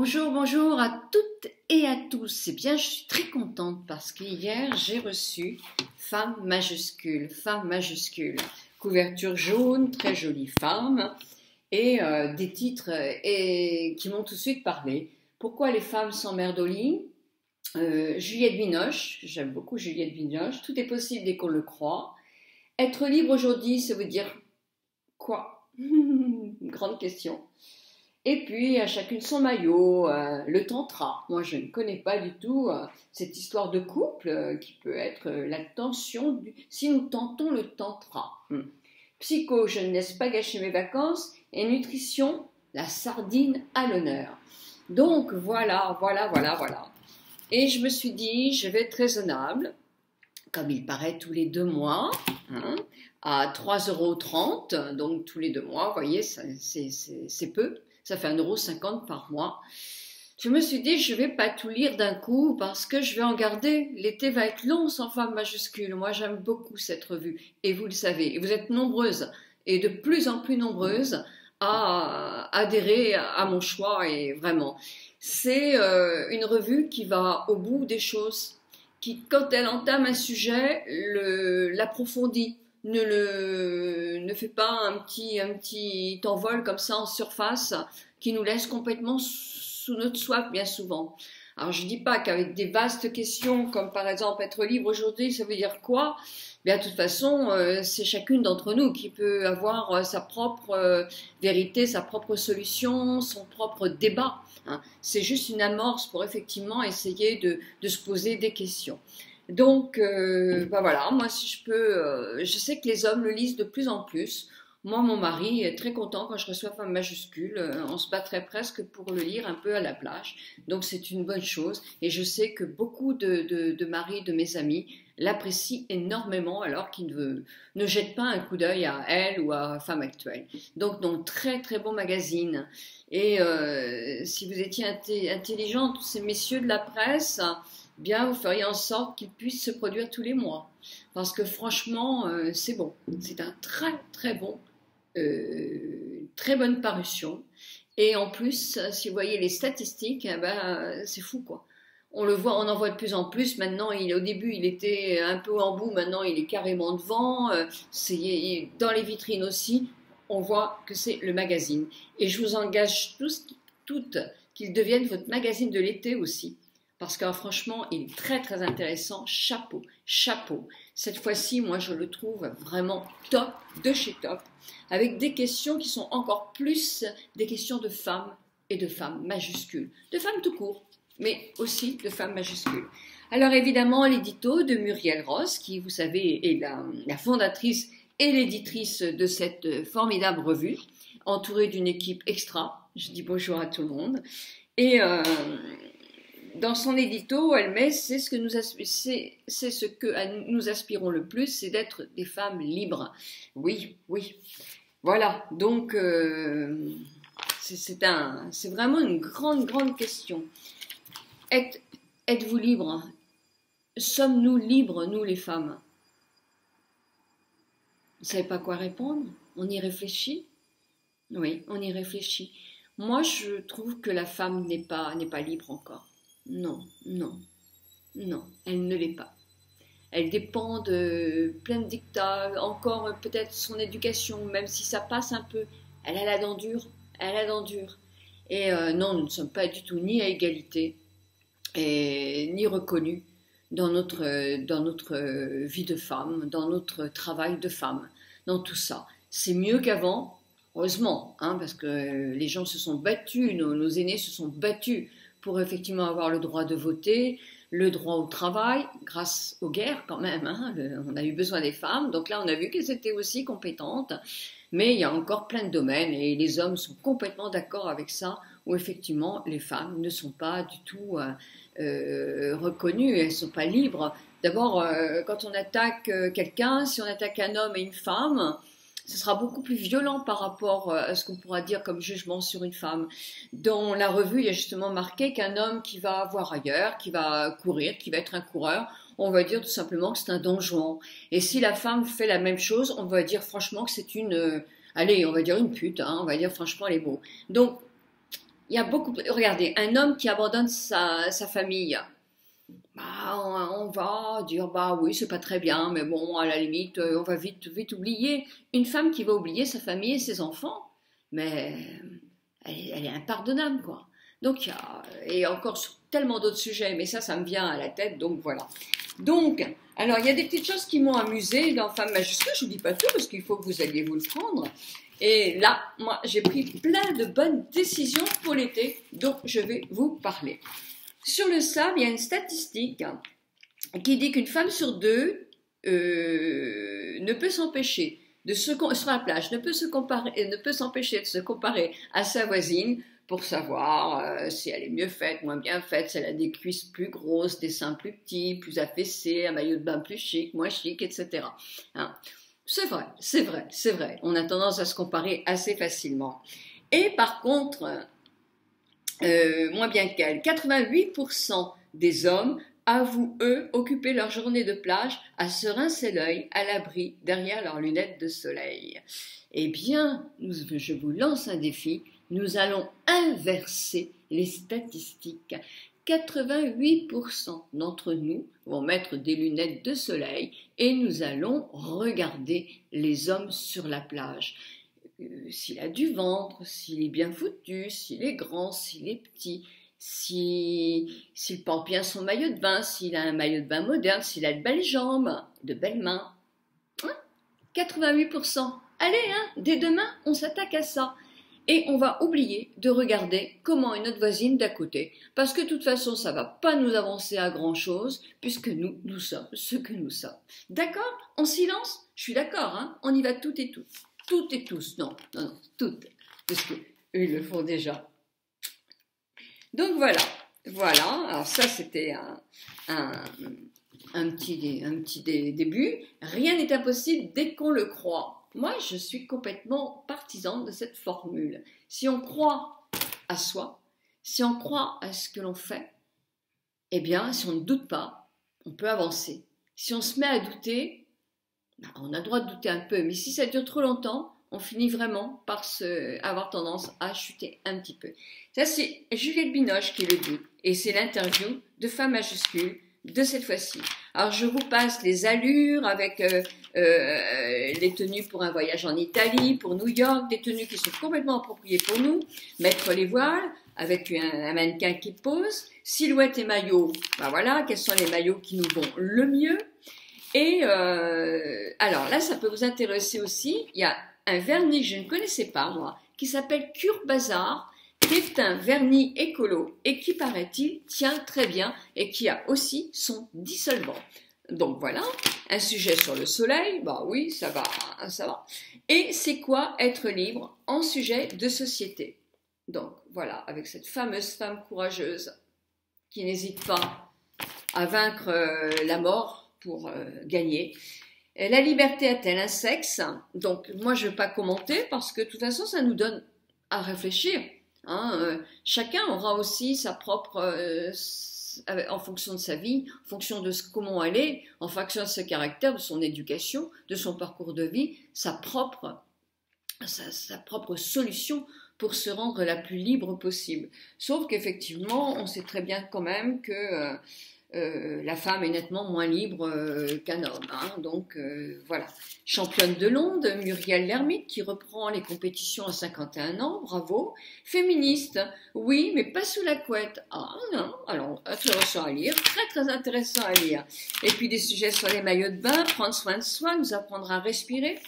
Bonjour, bonjour à toutes et à tous. Eh bien, je suis très contente parce qu'hier, j'ai reçu Femme majuscule, couverture jaune, très jolie femme, et des titres qui m'ont tout de suite parlé. Pourquoi les femmes s'emmerdent au lit? Juliette Binoche, j'aime beaucoup Juliette Binoche. Tout est possible dès qu'on le croit. Être libre aujourd'hui, ça veut dire quoi? Grande question. Et puis, à chacune son maillot, le tantra. Moi, je ne connais pas du tout cette histoire de couple qui peut être la tension si nous tentons le tantra. Psycho, je ne laisse pas gâcher mes vacances. Et nutrition, la sardine à l'honneur. Donc, voilà. Et je me suis dit, je vais être raisonnable, comme il paraît tous les 2 mois, à 3,30 €, donc tous les 2 mois, vous voyez, c'est peu. Ça fait 1,50 € par mois. Je me suis dit, je ne vais pas tout lire d'un coup parce que je vais en garder. L'été va être long sans Femme majuscule. Moi, j'aime beaucoup cette revue. Et vous le savez. Et vous êtes nombreuses et de plus en plus nombreuses à adhérer à mon choix. Et vraiment, c'est une revue qui va au bout des choses, qui, quand elle entame un sujet, l'approfondit. Ne fait pas un petit envol comme ça en surface qui nous laisse complètement sous notre soif bien souvent. Alors je dis pas qu'avec des vastes questions comme par exemple être libre aujourd'hui, ça veut dire quoi? Bien de toute façon, c'est chacune d'entre nous qui peut avoir sa propre vérité, sa propre solution, son propre débat. C'est juste une amorce pour effectivement essayer de se poser des questions. Donc, voilà, moi si je peux, je sais que les hommes le lisent de plus en plus. Moi, mon mari est très content quand je reçois Femme majuscule. On se battrait presque pour le lire un peu à la plage. Donc, c'est une bonne chose. Et je sais que beaucoup de maris de mes amis l'apprécient énormément alors qu'ils ne jettent pas un coup d'œil à elle ou à Femme actuelle. Donc, très très bon magazine. Et si vous étiez intelligents, tous ces messieurs de la presse, bien, vous feriez en sorte qu'il puisse se produire tous les mois. Parce que franchement, c'est bon. C'est un très très bon, très bonne parution. Et en plus, si vous voyez les statistiques, c'est fou quoi. On le voit, on en voit de plus en plus. Maintenant, au début, il était un peu en bout. Maintenant, il est carrément devant. Dans les vitrines aussi, on voit que c'est le magazine. Et je vous engage toutes qu'il devienne votre magazine de l'été aussi. Parce que franchement, il est très très intéressant. Chapeau. Cette fois-ci, moi, je le trouve vraiment top, de chez top, avec des questions qui sont encore plus des questions de femmes et de femmes majuscules. De femmes tout court, mais aussi de femmes majuscules. Alors évidemment, l'édito de Muriel Ross, qui, vous savez, est la fondatrice et l'éditrice de cette formidable revue, entourée d'une équipe extra. Je dis bonjour à tout le monde. Et dans son édito, elle met c'est ce que nous aspirons le plus, c'est d'être des femmes libres. Oui. Voilà. Donc c'est vraiment une grande question. Êtes-vous libre? Sommes-nous libres, nous les femmes? Vous ne savez pas quoi répondre? On y réfléchit? Oui, on y réfléchit. Moi, je trouve que la femme n'est pas libre encore. Non, elle ne l'est pas. Elle dépend de plein de dictats, encore peut-être son éducation, même si ça passe un peu. Elle a la dent dure. Et non, nous ne sommes pas du tout ni à égalité, et ni reconnus dans notre vie de femme, dans notre travail de femme, dans tout ça. C'est mieux qu'avant, heureusement, parce que les gens se sont battus, nos aînés se sont battus pour effectivement avoir le droit de voter, le droit au travail, grâce aux guerres quand même. On a eu besoin des femmes, donc là on a vu qu'elles étaient aussi compétentes, mais il y a encore plein de domaines et les hommes sont complètement d'accord avec ça, où effectivement les femmes ne sont pas du tout reconnues, elles ne sont pas libres. D'abord, quand on attaque quelqu'un, si on attaque un homme et une femme, ce sera beaucoup plus violent par rapport à ce qu'on pourra dire comme jugement sur une femme. Dans la revue, il y a justement marqué qu'un homme qui va voir ailleurs, qui va courir, qui va être un coureur, on va dire tout simplement que c'est un don Juan. Et si la femme fait la même chose, on va dire franchement que c'est on va dire une pute, on va dire franchement les mots. Donc, il y a beaucoup, regardez, un homme qui abandonne sa famille, bah, on va dire, bah oui, c'est pas très bien, mais bon, à la limite, on va vite oublier. Une femme qui va oublier sa famille et ses enfants, mais elle est impardonnable, quoi. Donc, et encore sur tellement d'autres sujets, mais ça me vient à la tête, donc voilà. Donc, alors, il y a des petites choses qui m'ont amusée dans Femme majuscule, je vous dis pas tout, parce qu'il faut que vous alliez vous le prendre. Et là, moi, j'ai pris plein de bonnes décisions pour l'été, donc je vais vous parler. Sur le sable, il y a une statistique qui dit qu'une femme sur deux ne peut s'empêcher sur la plage, ne peut s'empêcher de se comparer à sa voisine pour savoir si elle est mieux faite, moins bien faite, si elle a des cuisses plus grosses, des seins plus petits, plus affaissés, un maillot de bain plus chic, moins chic, etc. Hein. C'est vrai, c'est vrai, c'est vrai. On a tendance à se comparer assez facilement. Et par contre, moins bien qu'elle, 88% des hommes avouent, eux, occuper leur journée de plage à se rincer l'œil à l'abri derrière leurs lunettes de soleil. Eh bien, je vous lance un défi, nous allons inverser les statistiques. 88% d'entre nous vont mettre des lunettes de soleil et nous allons regarder les hommes sur la plage. S'il a du ventre, s'il est bien foutu, s'il est grand, s'il est petit, s'il porte bien son maillot de bain, s'il a un maillot de bain moderne, s'il a de belles jambes, de belles mains. Hein, 88%. Allez, hein, dès demain, on s'attaque à ça. Et on va oublier de regarder comment est notre voisine d'à côté. Parce que de toute façon, ça ne va pas nous avancer à grand chose, puisque nous sommes ce que nous sommes. D'accord? En silence? Je suis d'accord, hein? On y va toutes et tous. Toutes et tous. Non, toutes. Parce qu'eux, ils le font déjà. Donc voilà. Alors ça, c'était un petit début. Rien n'est impossible dès qu'on le croit. Moi, je suis complètement partisane de cette formule. Si on croit à soi, si on croit à ce que l'on fait, eh bien, si on ne doute pas, on peut avancer. Si on se met à douter, on a le droit de douter un peu, mais si ça dure trop longtemps, on finit vraiment par avoir tendance à chuter un petit peu. Ça, c'est Juliette Binoche qui le dit, et c'est l'interview de Femme majuscule de cette fois-ci. Alors, je vous passe les allures avec les tenues pour un voyage en Italie, pour New York, des tenues qui sont complètement appropriées pour nous, mettre les voiles avec un mannequin qui pose, silhouette et maillot, ben voilà, quels sont les maillots qui nous vont le mieux. Et alors là, ça peut vous intéresser aussi, il y a un vernis que je ne connaissais pas, moi, qui s'appelle Cure Bazar, qui est un vernis écolo et qui, paraît-il, tient très bien et qui a aussi son dissolvant. Donc voilà, un sujet sur le soleil, bah oui, ça va. Et c'est quoi être libre en sujet de société? Donc voilà, avec cette fameuse femme courageuse qui n'hésite pas à vaincre la mort pour gagner. La liberté a-t-elle un sexe? Donc moi je ne vais pas commenter parce que de toute façon ça nous donne à réfléchir. Hein, chacun aura aussi sa propre, en fonction de sa vie, en fonction de comment elle est, en fonction de ses caractères, de son éducation, de son parcours de vie, sa propre solution pour se rendre la plus libre possible. Sauf qu'effectivement, on sait très bien quand même que la femme est nettement moins libre qu'un homme. Hein, donc voilà. Championne de l'onde, Muriel Lermite qui reprend les compétitions à 51 ans, bravo. Féministe, oui, mais pas sous la couette. Ah non, alors intéressant à lire, très intéressant à lire. Et puis des sujets sur les maillots de bain, prendre soin de soi, nous apprendre à respirer,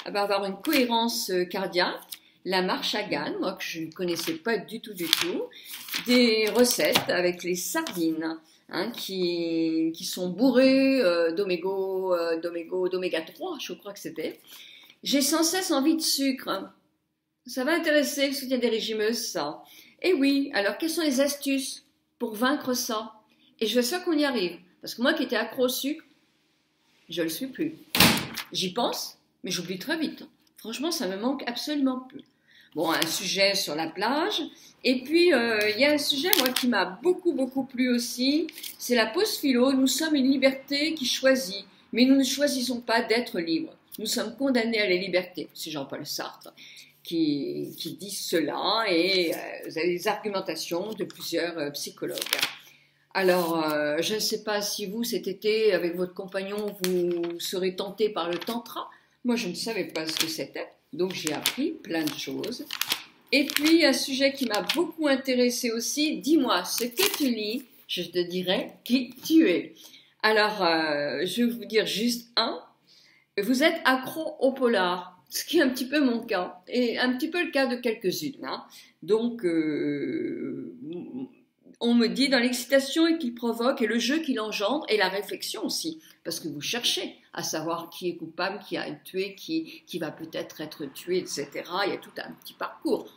avoir une cohérence cardiaque. La marche à Gannes, moi que je ne connaissais pas du tout. Des recettes avec les sardines. Hein, qui sont bourrés d'oméga 3, je crois que c'était. J'ai sans cesse envie de sucre. Ça va intéresser le soutien des régimeuses, ça. Et oui, alors quelles sont les astuces pour vaincre ça? Et je veux ça qu'on y arrive. Parce que moi qui étais accro au sucre, je ne le suis plus. J'y pense, mais j'oublie très vite. Franchement, ça me manque absolument plus. Bon, un sujet sur la plage. Et puis, il y a un sujet, moi, qui m'a beaucoup plu aussi. C'est la pause philo. Nous sommes une liberté qui choisit. Mais nous ne choisissons pas d'être libres. Nous sommes condamnés à la liberté. C'est Jean-Paul Sartre qui disent cela et vous avez des argumentations de plusieurs psychologues. Alors, je ne sais pas si vous, cet été, avec votre compagnon, vous serez tenté par le tantra. Moi, je ne savais pas ce que c'était, donc j'ai appris plein de choses. Et puis, un sujet qui m'a beaucoup intéressé aussi, dis-moi ce que tu lis, je te dirai qui tu es. Alors, je vais vous dire juste un. Vous êtes accro au polar, ce qui est un petit peu mon cas, et un petit peu le cas de quelques-unes. Hein. Donc, on me dit dans l'excitation qu'il provoque et le jeu qu'il engendre et la réflexion aussi, parce que vous cherchez à savoir qui est coupable, qui a tué, qui va peut-être être tué, etc. Il y a tout un petit parcours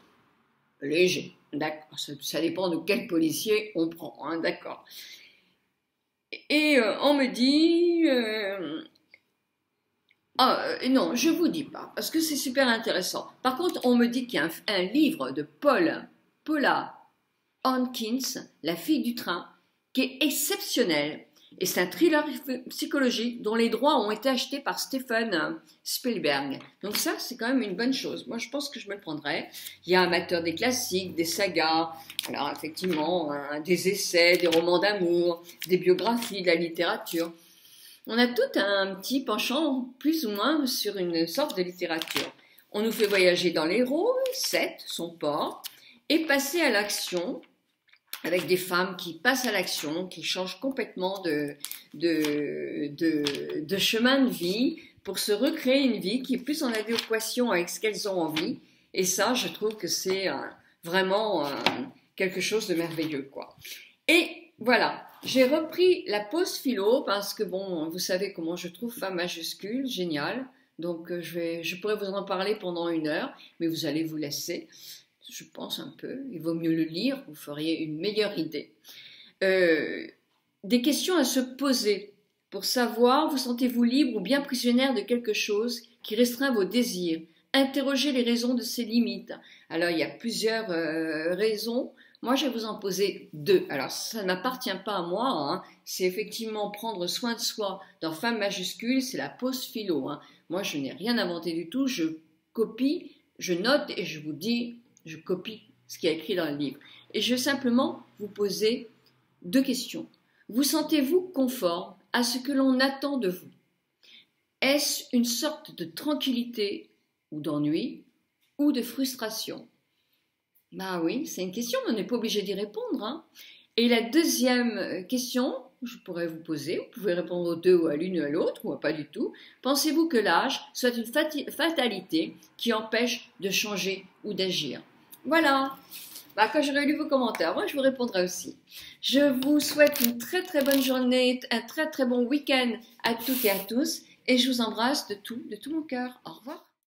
léger, d'accord. Ça dépend de quel policier on prend, hein, d'accord. Et on me dit... non, je vous dis pas, parce que c'est super intéressant. Par contre, on me dit qu'il y a un livre de Paula Hankins, La fille du train, qui est exceptionnel. Et c'est un thriller psychologique dont les droits ont été achetés par Steven Spielberg. Donc ça, c'est quand même une bonne chose. Moi, je pense que je me le prendrais. Il y a amateur des classiques, des sagas, alors effectivement, des essais, des romans d'amour, des biographies, de la littérature. On a tout un petit penchant, plus ou moins, sur une sorte de littérature. On nous fait voyager dans l'héros, Seth, son port, et passer à l'action, avec des femmes qui passent à l'action, qui changent complètement de chemin de vie pour se recréer une vie qui est plus en adéquation avec ce qu'elles ont envie. Et ça, je trouve que c'est vraiment quelque chose de merveilleux, quoi. Et voilà, j'ai repris la pause philo parce que, bon, vous savez comment je trouve femme majuscule, génial. Donc, je pourrais vous en parler pendant 1 heure, mais vous allez vous laisser. Je pense un peu, il vaut mieux le lire, vous feriez une meilleure idée. Des questions à se poser pour savoir, vous sentez-vous libre ou bien prisonnière de quelque chose qui restreint vos désirs. Interrogez les raisons de ces limites. Alors, il y a plusieurs raisons. Moi, je vais vous en poser 2. Alors, ça n'appartient pas à moi. Hein. C'est effectivement prendre soin de soi dans Femme majuscule, c'est la pause philo. Hein. Moi, je n'ai rien inventé du tout. Je copie, je note et je vous dis... Je copie ce qui est écrit dans le livre. Et je vais simplement vous poser 2 questions. Vous sentez-vous conforme à ce que l'on attend de vous? Est-ce une sorte de tranquillité ou d'ennui ou de frustration? Bah oui, c'est une question, mais on n'est pas obligé d'y répondre. Hein. Et la deuxième question, je pourrais vous poser, vous pouvez répondre aux 2 ou à l'une ou à l'autre, ou à pas du tout. Pensez-vous que l'âge soit une fatalité qui empêche de changer ou d'agir? Voilà. Bah, quand j'aurai lu vos commentaires, moi je vous répondrai aussi. Je vous souhaite une très très bonne journée, un très très bon week-end à toutes et à tous, et je vous embrasse de tout mon cœur. Au revoir.